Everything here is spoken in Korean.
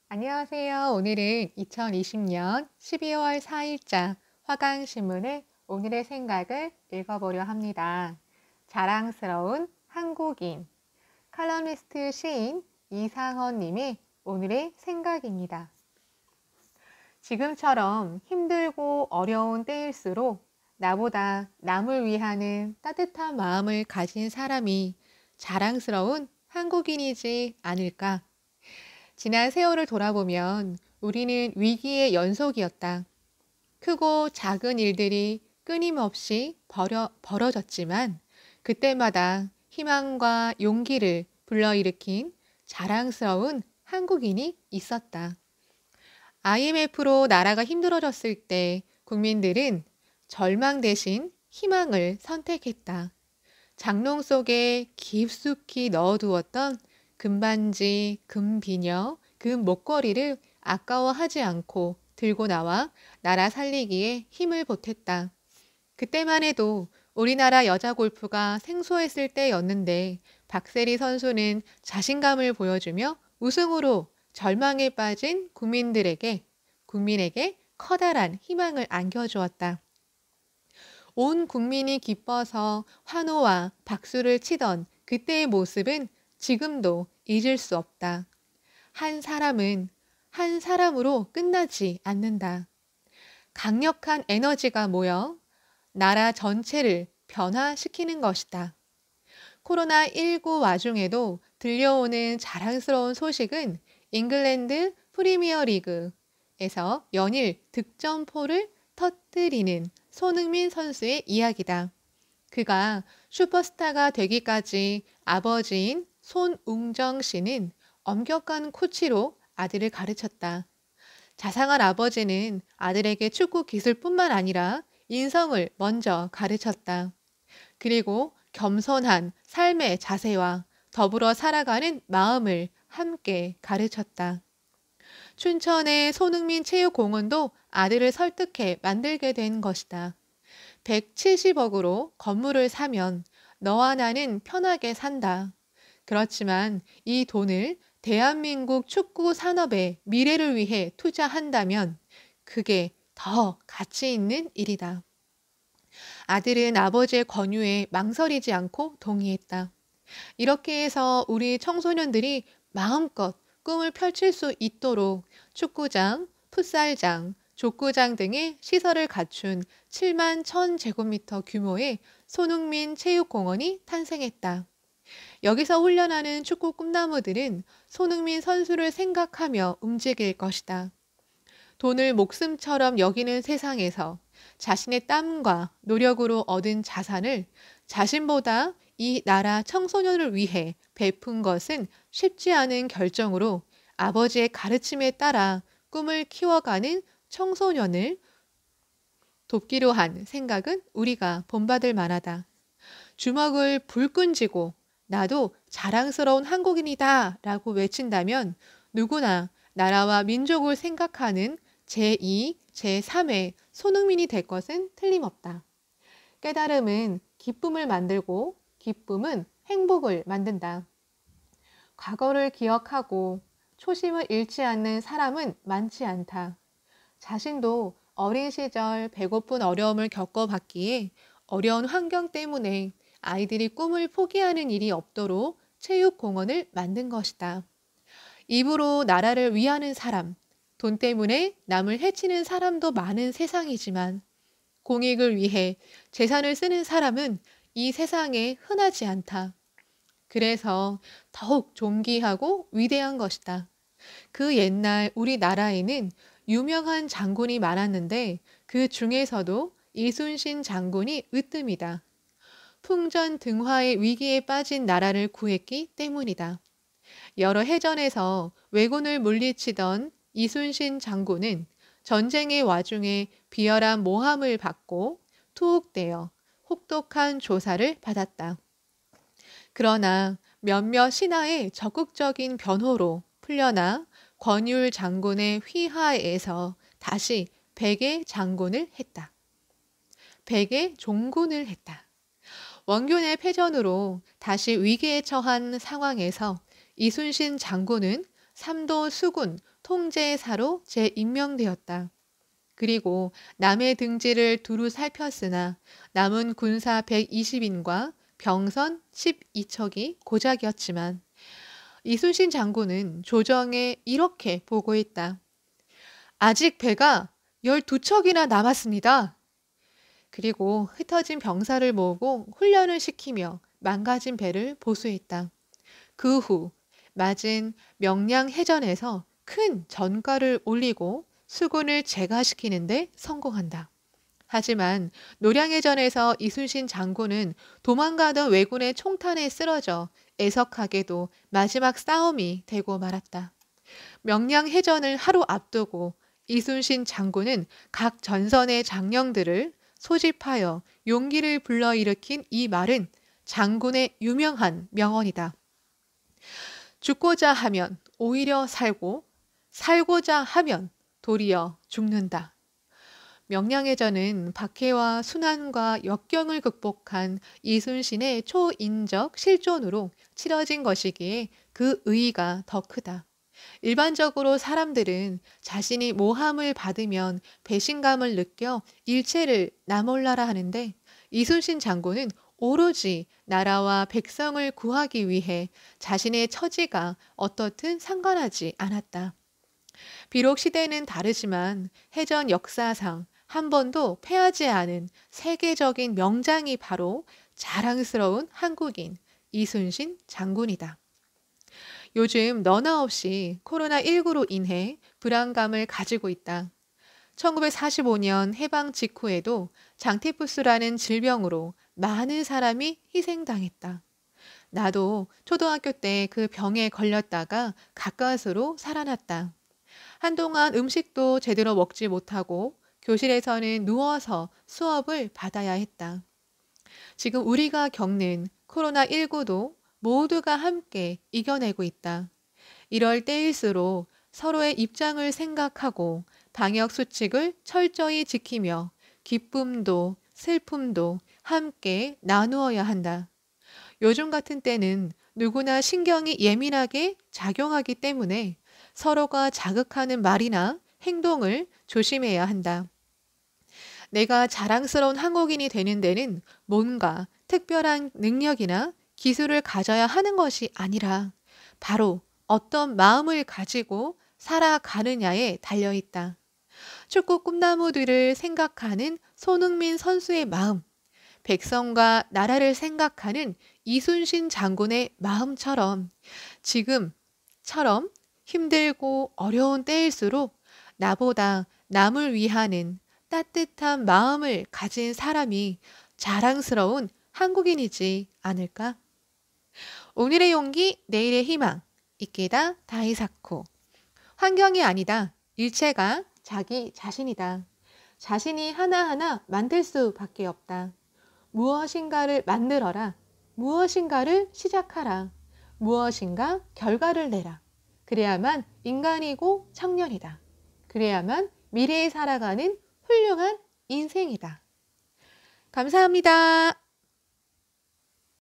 안녕하세요. 오늘은 2020년 12월 4일자 화강신문의 오늘의 생각을 읽어보려 합니다. 자랑스러운 한국인, 칼럼니스트 시인 이상헌 님의 오늘의 생각입니다. 지금처럼 힘들고 어려운 때일수록 나보다 남을 위하는 따뜻한 마음을 가진 사람이 자랑스러운 한국인이지 않을까? 지난 세월을 돌아보면 우리는 위기의 연속이었다. 크고 작은 일들이 끊임없이 벌어졌지만 그때마다 희망과 용기를 불러일으킨 자랑스러운 한국인이 있었다. IMF로 나라가 힘들어졌을 때 국민들은 절망 대신 희망을 선택했다. 장롱 속에 깊숙이 넣어두었던 금반지, 금비녀, 금 목걸이를 아까워하지 않고 들고 나와 나라 살리기에 힘을 보탰다. 그때만 해도 우리나라 여자 골프가 생소했을 때였는데 박세리 선수는 자신감을 보여주며 우승으로 절망에 빠진 국민에게 커다란 희망을 안겨주었다. 온 국민이 기뻐서 환호와 박수를 치던 그때의 모습은 지금도 잊을 수 없다. 한 사람은 한 사람으로 끝나지 않는다. 강력한 에너지가 모여 나라 전체를 변화시키는 것이다. 코로나19 와중에도 들려오는 자랑스러운 소식은 잉글랜드 프리미어 리그에서 연일 득점포를 터뜨리는 손흥민 선수의 이야기다. 그가 슈퍼스타가 되기까지 아버지인 손웅정 씨는 엄격한 코치로 아들을 가르쳤다. 자상한 아버지는 아들에게 축구 기술뿐만 아니라 인성을 먼저 가르쳤다. 그리고 겸손한 삶의 자세와 더불어 살아가는 마음을 함께 가르쳤다. 춘천의 손흥민 체육공원도 아들을 설득해 만들게 된 것이다. 170억으로 건물을 사면 너와 나는 편하게 산다. 그렇지만 이 돈을 대한민국 축구 산업의 미래를 위해 투자한다면 그게 더 가치 있는 일이다. 아들은 아버지의 권유에 망설이지 않고 동의했다. 이렇게 해서 우리 청소년들이 마음껏 꿈을 펼칠 수 있도록 축구장, 풋살장, 족구장 등의 시설을 갖춘 7만 1,000제곱미터 규모의 손흥민 체육공원이 탄생했다. 여기서 훈련하는 축구 꿈나무들은 손흥민 선수를 생각하며 움직일 것이다. 돈을 목숨처럼 여기는 세상에서 자신의 땀과 노력으로 얻은 자산을 자신보다 이 나라 청소년을 위해 베푼 것은 쉽지 않은 결정으로 아버지의 가르침에 따라 꿈을 키워가는 청소년을 돕기로 한 생각은 우리가 본받을 만하다. 주먹을 불끈 쥐고 나도 자랑스러운 한국인이다 라고 외친다면 누구나 나라와 민족을 생각하는 제2, 제3의 손흥민이 될 것은 틀림없다. 깨달음은 기쁨을 만들고 기쁨은 행복을 만든다. 과거를 기억하고 초심을 잃지 않는 사람은 많지 않다. 자신도 어린 시절 배고픈 어려움을 겪어봤기에 어려운 환경 때문에 아이들이 꿈을 포기하는 일이 없도록 체육공원을 만든 것이다. 입으로 나라를 위하는 사람, 돈 때문에 남을 해치는 사람도 많은 세상이지만 공익을 위해 재산을 쓰는 사람은 이 세상에 흔하지 않다. 그래서 더욱 존귀하고 위대한 것이다. 그 옛날 우리나라에는 유명한 장군이 많았는데 그 중에서도 이순신 장군이 으뜸이다. 풍전등화의 위기에 빠진 나라를 구했기 때문이다. 여러 해전에서 왜군을 물리치던 이순신 장군은 전쟁의 와중에 비열한 모함을 받고 투옥되어 혹독한 조사를 받았다. 그러나 몇몇 신하의 적극적인 변호로 풀려나 권율 장군의 휘하에서 다시 백의 장군을 했다. 백의 종군을 했다. 원균의 패전으로 다시 위기에 처한 상황에서 이순신 장군은 삼도 수군 통제사로 재임명되었다. 그리고 남의 등지를 두루 살폈으나 남은 군사 120인과 병선 12척이 고작이었지만 이순신 장군은 조정에 이렇게 보고했다. 아직 배가 12척이나 남았습니다. 그리고 흩어진 병사를 모으고 훈련을 시키며 망가진 배를 보수했다. 그 후 맞은 명량해전에서 큰 전과를 올리고 수군을 제거시키는 데 성공한다. 하지만 노량해전에서 이순신 장군은 도망가던 왜군의 총탄에 쓰러져 애석하게도 마지막 싸움이 되고 말았다. 명량해전을 하루 앞두고 이순신 장군은 각 전선의 장령들을 소집하여 용기를 불러일으킨 이 말은 장군의 유명한 명언이다. 죽고자 하면 오히려 살고, 살고자 하면 도리어 죽는다. 명량해전은 박해와 순환과 역경을 극복한 이순신의 초인적 실존으로 치러진 것이기에 그 의의가 더 크다. 일반적으로 사람들은 자신이 모함을 받으면 배신감을 느껴 일체를 나몰라라 하는데 이순신 장군은 오로지 나라와 백성을 구하기 위해 자신의 처지가 어떻든 상관하지 않았다. 비록 시대는 다르지만 해전 역사상 한 번도 패하지 않은 세계적인 명장이 바로 자랑스러운 한국인 이순신 장군이다. 요즘 너나 없이 코로나19로 인해 불안감을 가지고 있다. 1945년 해방 직후에도 장티푸스라는 질병으로 많은 사람이 희생당했다. 나도 초등학교 때 그 병에 걸렸다가 가까스로 살아났다. 한동안 음식도 제대로 먹지 못하고 교실에서는 누워서 수업을 받아야 했다. 지금 우리가 겪는 코로나19도 모두가 함께 이겨내고 있다. 이럴 때일수록 서로의 입장을 생각하고 방역 수칙을 철저히 지키며 기쁨도 슬픔도 함께 나누어야 한다. 요즘 같은 때는 누구나 신경이 예민하게 작용하기 때문에 서로가 자극하는 말이나 행동을 조심해야 한다. 내가 자랑스러운 한국인이 되는 데는 뭔가 특별한 능력이나 기술을 가져야 하는 것이 아니라 바로 어떤 마음을 가지고 살아가느냐에 달려있다. 축구 꿈나무 뒤를 생각하는 손흥민 선수의 마음, 백성과 나라를 생각하는 이순신 장군의 마음처럼 지금처럼 힘들고 어려운 때일수록 나보다 남을 위하는 따뜻한 마음을 가진 사람이 자랑스러운 한국인이지 않을까? 오늘의 용기, 내일의 희망. 이케다 다이사쿠. 환경이 아니다. 일체가 자기 자신이다. 자신이 하나하나 만들 수밖에 없다. 무엇인가를 만들어라. 무엇인가를 시작하라. 무엇인가 결과를 내라. 그래야만 인간이고 청년이다. 그래야만 미래에 살아가는 훌륭한 인생이다. 감사합니다.